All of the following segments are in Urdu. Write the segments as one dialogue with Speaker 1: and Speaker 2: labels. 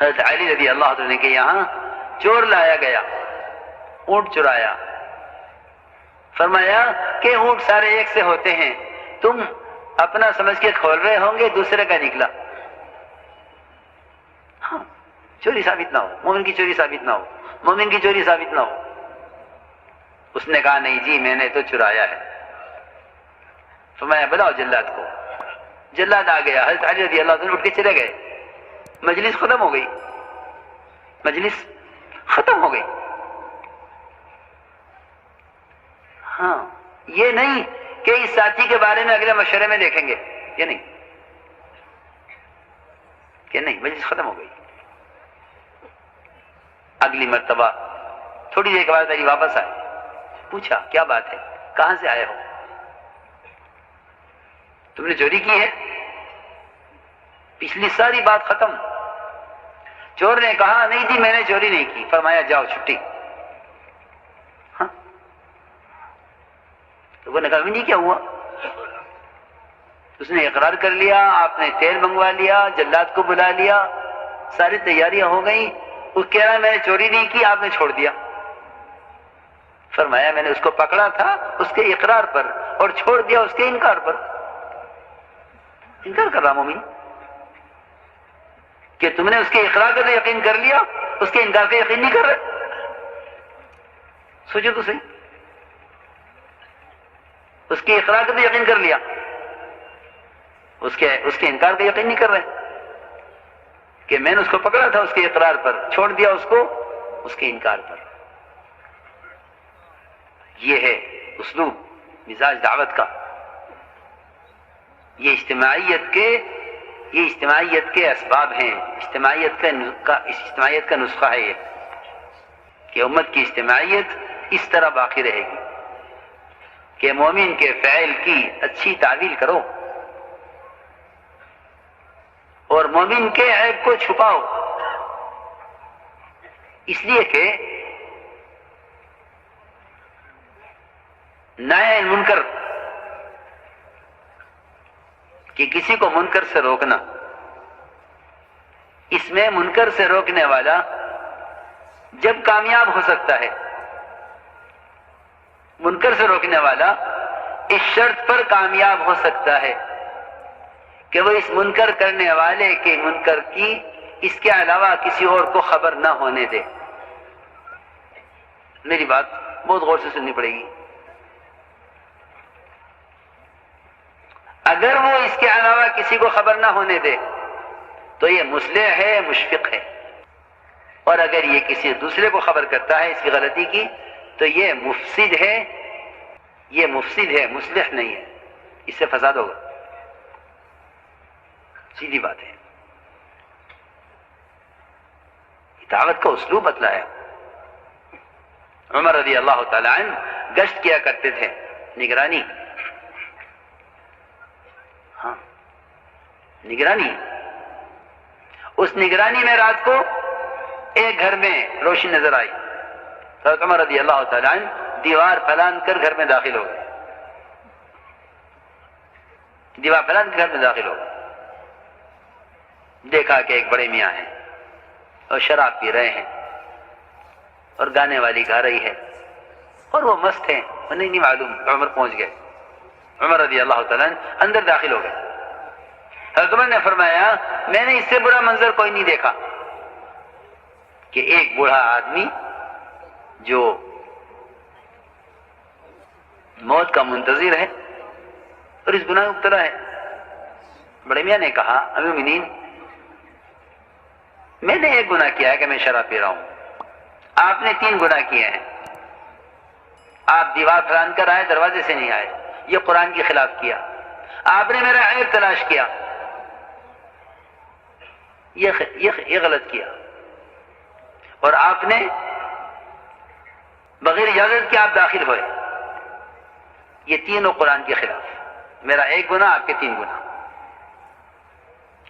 Speaker 1: حضرت علی رضی اللہ عنہ کے یہاں چور لایا گیا، اونٹ چرایا، فرمایا کہ اونٹ سارے ایک سے ہوتے ہیں، تم اپنا سمجھ کے کھول رہے ہوں گے، دوسرے کا نکلا، ہاں چوری ثابت نہ ہو، مومن کی چوری ثابت نہ ہو، مومن کی چوری ثابت نہ ہو۔ اس نے کہا نہیں جی میں نے تو چرایا ہے۔ فرمایا بلاؤ جلاد کو۔ جلاد آ گیا، حضرت علی رضی اللہ عنہ اٹھ کے چلے گئے، مجلس ختم ہو گئی، مجلس ختم ہو گئی۔ ہاں یہ نہیں کہ اس ساتھی کے بارے میں اگلے مشورے میں دیکھیں گے، یہ نہیں کہ نہیں، مجلس ختم ہو گئی۔ اگلی مرتبہ تھوڑی دیر کے بعد میری واپس آئے، پوچھا کیا بات ہے، کہاں سے آئے ہو، تم نے چوری کی ہے؟ پچھلی ساری بات ختم۔ چور نے کہا نہیں جی میں نے چوری نہیں کی۔ فرمایا جاؤ چھٹی۔ ہاں لوگوں نے کہا نہیں کیا ہوا؟ اس نے اقرار کر لیا، آپ نے تیل منگوا لیا، جلاد کو بلا لیا، ساری تیاریاں ہو گئیں، وہ کہہ رہا ہے میں نے چوری نہیں کی، آپ نے چھوڑ دیا۔ فرمایا میں نے اس کو پکڑا تھا اس کے اقرار پر اور چھوڑ دیا اس کے انکار پر۔ انکار کر رہا مومن کہ تم نے اس کے اقرار کا یقین کر لیا، اس کے انکار کا یقین نہیں کر رہے۔ سوچو تو صحیح، اس کے اقرار کا یقین کر لیا، اس کے انکار کا یقین نہیں کر رہے کہ میں نے اس کو پکڑا تھا اس کے اقرار پر، چھوڑ دیا اس کو اس کے انکار پر۔ یہ ہے اسلوب مزاج دعوت کا، یہ اجتماعیت کے اسباب ہیں، اجتماعیت کا نسخہ ہے یہ کہ امت کی اجتماعیت اس طرح باقی رہے گی کہ مومن کے فعل کی اچھی تعویل کرو اور مومن کے عیب کو چھپاؤ، اس لیے کہ نہی عن منکر کہ کسی کو منکر سے روکنا، اس میں منکر سے روکنے والا جب کامیاب ہو سکتا ہے، منکر سے روکنے والا اس شرط پر کامیاب ہو سکتا ہے کہ وہ اس منکر کرنے والے کے منکر کی اس کے علاوہ کسی اور کو خبر نہ ہونے دے۔ میری بات بہت غور سے سننی پڑے گی۔ اگر وہ اس کے علاوہ کسی کو خبر نہ ہونے دے تو یہ مصلح ہے، مشفق ہے، اور اگر یہ کسی دوسرے کو خبر کرتا ہے اس کی غلطی کی تو یہ مفسد ہے، مصلح نہیں ہے، اس سے فساد ہوگا، سیدھی بات ہے۔ دعوت کا اسلوب بتلایا۔ عمر رضی اللہ تعالی عنہ گشت کیا کرتے تھے، نگرانی، ہاں نگرانی۔ اس نگرانی میں رات کو ایک گھر میں روشنی نظر آئی، حضرت عمر رضی اللہ تعالی عنہ دیوار پھلان کر گھر میں داخل ہو گئے، دیوار پھلان کر گھر میں داخل ہو گئے۔ دیکھا کہ ایک بڑے میاں ہیں اور شراب پی رہے ہیں اور گانے والی گا رہی ہے اور وہ مست ہیں، انہیں نہیں معلوم عمر پہنچ گئے۔ عمر رضی اللہ تعالیٰ اندر داخل ہو گئے۔ حضرت عمر نے فرمایا میں نے اس سے برا منظر کوئی نہیں دیکھا کہ ایک بوڑھا آدمی جو موت کا منتظر ہے اور اس گناہ میں مبتلا ہے۔ بڑے میاں نے کہا امیر المؤمنین میں نے ایک گناہ کیا ہے کہ میں شراب پی رہا ہوں، آپ نے 3 گناہ کیے ہیں، آپ دیوار پھلان کر آئے، دروازے سے نہیں آئے، یہ قرآن کی خلاف کیا، آپ نے میرا عیب تلاش کیا، یہ غلط کیا، اور آپ نے بغیر اجازت کے آپ داخل ہوئے، یہ تینوں قرآن کے خلاف، میرا ایک گناہ آپ کے 3 گناہ۔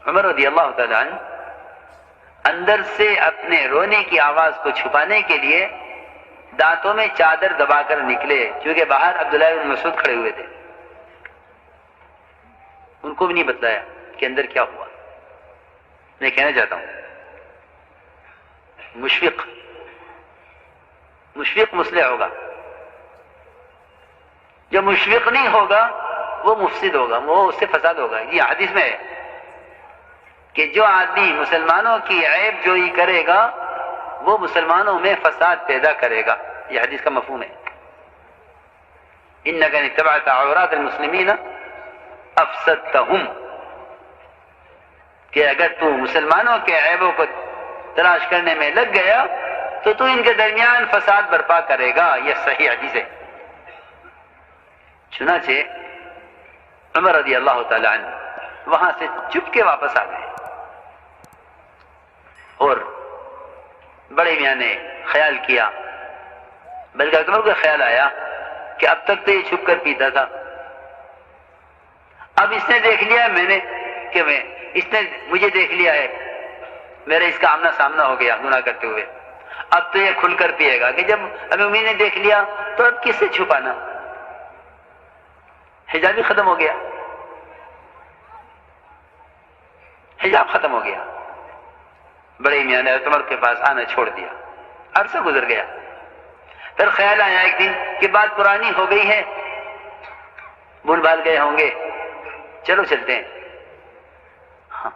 Speaker 1: عمر رضی اللہ تعالیٰ عنہ اندر سے اپنے رونے کی آواز کو چھپانے کے لیے دانتوں میں چادر دبا کر نکلے، کیونکہ باہر عبداللہ بن مسعود کھڑے ہوئے تھے، ان کو بھی نہیں بتلایا کہ اندر کیا ہوا۔ میں کہنا چاہتا ہوں مشفق مصلح ہوگا. جو مشفق نہیں ہوگا وہ مفسد ہوگا، وہ اس سے فساد ہوگا. یہ حدیث میں ہے کہ جو آدمی مسلمانوں کی عیب جوئی کرے گا وہ مسلمانوں میں فساد پیدا کرے گا. یہ حدیث کا مفہوم ہے. انک ان اتبعت عورات المسلمین افسدتہم، کہ اگر تو مسلمانوں کے عیبوں کو تلاش کرنے میں لگ گیا تو تو ان کے درمیان فساد برپا کرے گا. یہ صحیح حدیث ہے. چنانچہ عمر رضی اللہ تعالی عنہ وہاں سے چپ کے واپس آ گئے اور بڑے میاں نے خیال کیا، بلکہ عمر کو خیال آیا کہ اب تک تو یہ چھپ کر پیتا تھا، اب اس نے دیکھ لیا میں نے کہ اس نے مجھے دیکھ لیا ہے، میرا اس کا آمنا سامنا ہو گیا گناہ کرتے ہوئے، اب تو یہ کھل کر پیے گا. کہ جب امی نے دیکھ لیا تو اب کس سے چھپانا، حجاب ہی ختم ہو گیا، حجاب ختم ہو گیا. بڑے میاں نے عمر کے پاس آنا چھوڑ دیا. عرصہ گزر گیا، پھر خیال آیا ایک دن کہ بات پرانی ہو گئی ہے، بھول بھال گئے ہوں گے، چلو چلتے ہیں. ہاں،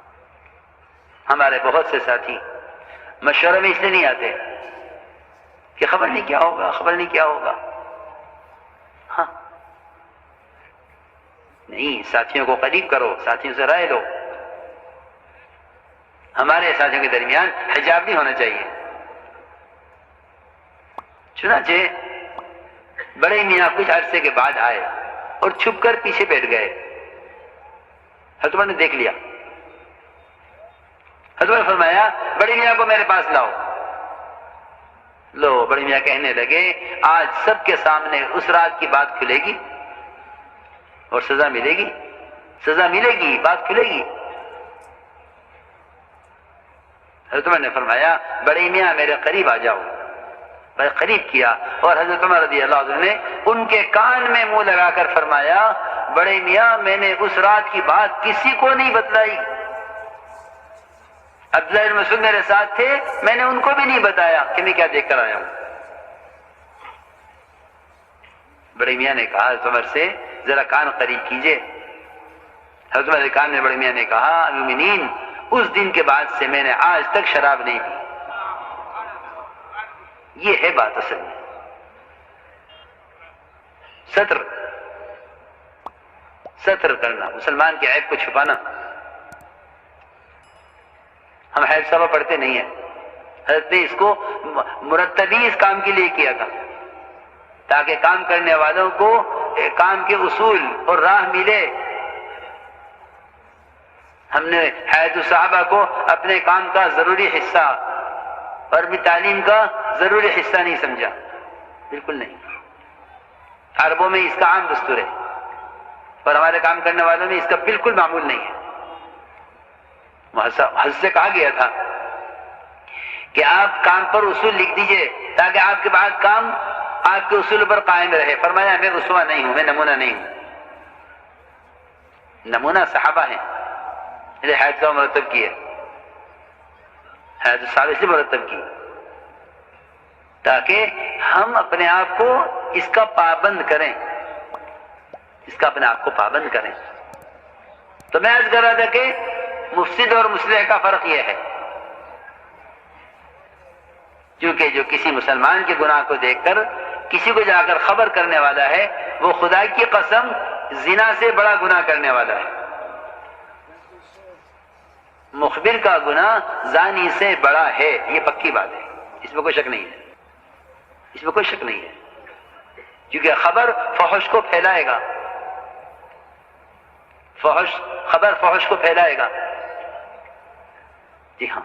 Speaker 1: ہمارے بہت سے ساتھی مشورے میں اس لیے نہیں آتے کہ خبر نہیں کیا ہوگا، خبر نہیں کیا ہوگا. ہاں نہیں، ساتھیوں کو قریب کرو، ساتھیوں سے رائے لو. ہمارے ساتھیوں کے درمیان حجاب نہیں ہونا چاہیے. چنانچہ بڑے میاں کچھ عرصے کے بعد آئے اور چھپ کر پیچھے بیٹھ گئے. حضرت عمر نے دیکھ لیا. حضرت عمر فرمایا بڑے میاں کو میرے پاس لاؤ. لو، بڑے میاں کہنے لگے آج سب کے سامنے اس رات کی بات کھلے گی اور سزا ملے گی، سزا ملے گی، بات کھلے گی. حضرت عمر نے فرمایا بڑے میاں میرے قریب آ جاؤ. بڑے قریب کیا اور حضرت عمر رضی اللہ عنہ نے ان کے کان میں منہ لگا کر فرمایا بڑے میاں میں نے اس رات کی بات کسی کو نہیں بتلائی. عبداللہ بن مسعود میرے ساتھ تھے، میں نے ان کو بھی نہیں بتایا کہ میں کیا دیکھ کر آیا ہوں. بڑے میاں نے کہا حضرت عمر سے ذرا کان قریب کیجئے. حضرت عمر کے کان میں بڑے میاں نے کہا مومنین، اس دن کے بعد سے میں نے آج تک شراب نہیں پی. یہ ہے بات اصل میں. ستر کرنا، مسلمان کے عیب کو چھپانا. ہم حیض صفحہ پڑھتے نہیں ہیں. حضرت نے اس کو مرتبی اس کام کے لیے کیا تھا تاکہ کام کرنے والوں کو کام کے اصول اور راہ ملے. ہم نے حیض الصحابہ کو اپنے کام کا ضروری حصہ اور بھی تعلیم کا ضروری حصہ نہیں سمجھا، بالکل نہیں. عربوں میں اس کا عام دستور ہے اور ہمارے کام کرنے والوں میں اس کا بالکل معمول نہیں ہے. حضرت سے کہا گیا تھا کہ آپ کام پر اصول لکھ دیجئے تاکہ آپ کے بعد کام آپ کے اصول پر قائم رہے. فرمایا میں اسوہ نہیں ہوں، میں نمونہ نہیں ہوں. نمونہ صحابہ ہیں، حیض کا مرتب کی ہے، حیض صحابہ سے مرتب کی تاکہ ہم اپنے آپ کو اس کا پابند کریں، اس کا اپنے آپ کو پابند کریں. تو میں عرض کر رہا تھا کہ مفسد اور مصلح کا فرق یہ ہے کیونکہ جو کسی مسلمان کے گناہ کو دیکھ کر کسی کو جا کر خبر کرنے والا ہے وہ خدا کی قسم زنا سے بڑا گناہ کرنے والا ہے. مخبر کا گناہ زانی سے بڑا ہے، یہ پکی بات ہے، اس میں کوئی شک نہیں ہے، اس میں کوئی شک نہیں ہے. کیونکہ خبر فحش کو پھیلائے گا، خبر فحش کو پھیلائے گا. جی ہاں،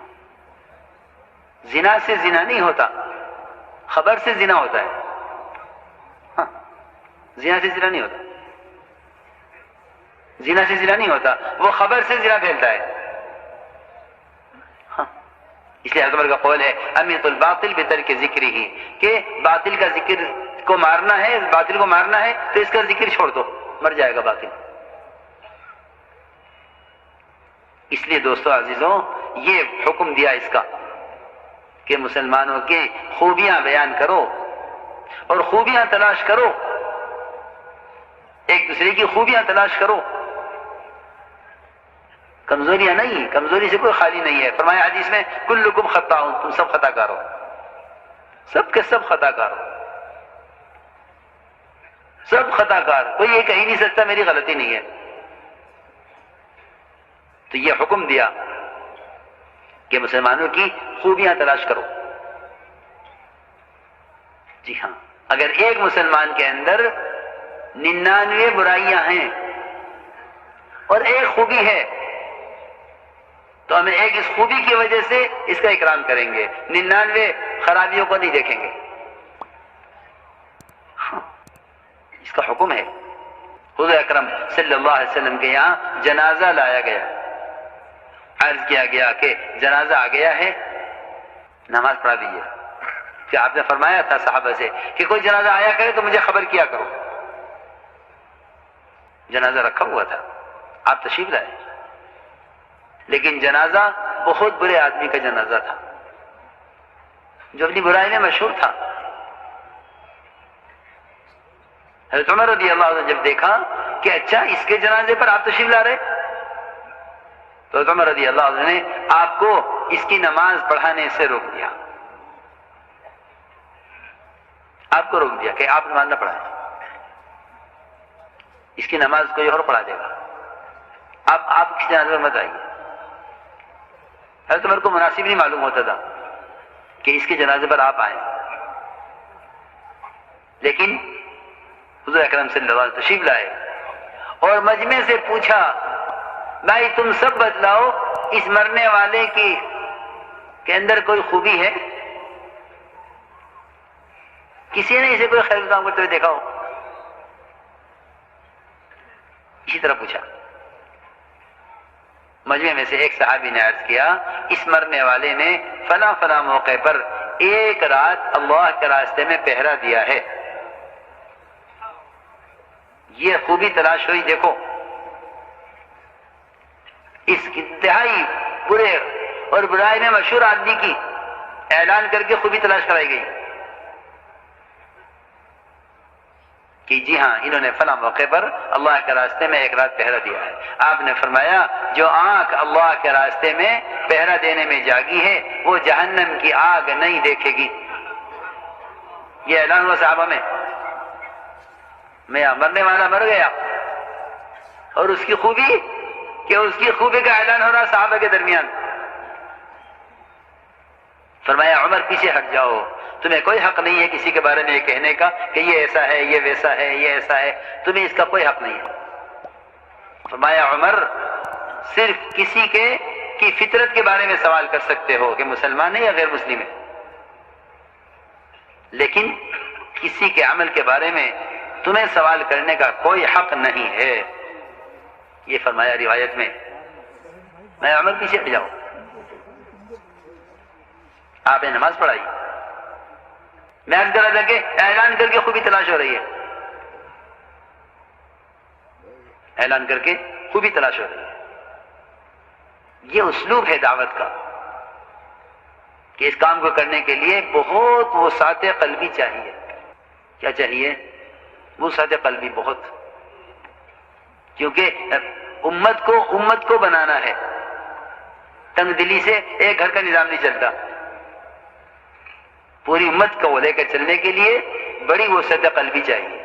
Speaker 1: زنا سے زنا نہیں ہوتا، خبر سے زنا ہوتا ہے. ہاں، زنا سے زنا نہیں ہوتا، زنا سے زنا نہیں ہوتا، وہ خبر سے زنا پھیلتا ہے. ہاں، اس لیے اکبر کا قول ہے امیت الباطل بترک ذکری ہی، کہ باطل کا ذکر کو مارنا ہے، باطل کو مارنا ہے تو اس کا ذکر چھوڑ دو، مر جائے گا باطل. اس لیے دوستو عزیزوں یہ حکم دیا اس کا کہ مسلمانوں کی خوبیاں بیان کرو اور خوبیاں تلاش کرو، ایک دوسرے کی خوبیاں تلاش کرو، کمزوریاں نہیں، کمزوری سے کوئی خالی نہیں ہے۔ فرمایا حدیث میں کلکم خطاؤن، تم سب خطا کار ہو، سب کے سب خطا کار ہو، سب خطا کار، کوئی یہ کہہ نہیں سکتا میری غلطی نہیں ہے۔ تو یہ حکم دیا کہ مسلمانوں کی خوبیاں تلاش کرو۔ جی ہاں، اگر ایک مسلمان کے اندر 99 برائیاں ہیں اور ایک خوبی ہے تو ہمیں ایک اس خوبی کی وجہ سے اس کا اکرام کریں گے، 99 خرابیوں کو نہیں دیکھیں گے۔ اس کا حکم ہے۔ حضور اکرم صلی اللہ علیہ وسلم کے یہاں جنازہ لایا گیا، عرض کیا گیا کہ جنازہ آ گیا ہے، نماز پڑھا دیجیے۔ کہ آپ نے فرمایا تھا صحابہ سے کہ کوئی جنازہ آیا کرے تو مجھے خبر کیا کرو۔ جنازہ رکھا ہوا تھا، آپ تشریف لائے، لیکن جنازہ بہت برے آدمی کا جنازہ تھا جو اپنی برائی میں مشہور تھا۔ حضرت عمر رضی اللہ عنہ جب دیکھا کہ اچھا اس کے جنازے پر آپ تشریف لا رہے، تو حضرت عمر رضی اللہ عنہ نے آپ کو اس کی نماز پڑھانے سے روک دیا، آپ کو روک دیا کہ آپ نماز نہ پڑھائیں، اس کی نماز کوئی اور پڑھا دے گا، آپ کسی جنازے پر مت آئیے۔ حضرت عمر کو مناسب نہیں معلوم ہوتا تھا کہ اس کے جنازے پر آپ آئیں، لیکن حضور اکرم صلی اللہ علیہ وسلم تشریف لائے اور مجمع سے پوچھا بھائی تم سب بتلاؤ اس مرنے والے کی کے اندر کوئی خوبی ہے؟ کسی نے اسے کوئی خیر کام کرتے ہوئے دیکھا ہو؟ اسی طرح پوچھا۔ مجمع میں سے ایک صحابی نے عرض کیا اس مرنے والے نے فلاں فلاں موقع پر ایک رات اللہ کے راستے میں پہرا دیا ہے، یہ خوبی تلاش ہوئی، دیکھو اس انتہائی برے اور برائی میں مشہور آدمی کی اعلان کر کے خوبی تلاش کرائی گئی کہ جی ہاں انہوں نے فلاں موقع پر اللہ کے راستے میں ایک رات پہرا دیا ہے۔ آپ نے فرمایا جو آنکھ اللہ کے راستے میں پہرا دینے میں جاگی ہے وہ جہنم کی آگ نہیں دیکھے گی۔ یہ اعلان ہوا صحابہ میں مرنے والا مر گیا اور اس کی خوبی کہ اس کی خوبی کا اعلان ہو رہا صحابہ کے درمیان۔ فرمایا عمر پیچھے ہٹ جاؤ، تمہیں کوئی حق نہیں ہے کسی کے بارے میں یہ کہنے کا کہ یہ ایسا ہے، یہ ویسا ہے، یہ ایسا ہے، تمہیں اس کا کوئی حق نہیں ہے۔ فرمایا عمر صرف کسی کی فطرت کے بارے میں سوال کر سکتے ہو کہ مسلمان ہے یا غیر مسلم ہے، لیکن کسی کے عمل کے بارے میں تمہیں سوال کرنے کا کوئی حق نہیں ہے، یہ فرمایا روایت میں۔ میں عمر پیچھے ہٹ جاؤ، آپ نے نماز پڑھائی، میں عرض کر رہا تھا کہ اعلان کر کے خوبی تلاش ہو رہی ہے، اعلان کر کے خوبی تلاش ہو رہی ہے۔ یہ اسلوب ہے دعوت کا کہ اس کام کو کرنے کے لیے بہت وسعت قلبی چاہیے۔ کیا چاہیے؟ وسعت قلبی بہت، کیونکہ امت کو بنانا ہے، تنگ دلی سے ایک گھر کا نظام نہیں چلتا، پوری امت کو لے کر چلنے کے لیے بڑی وسعت قلبی چاہیے۔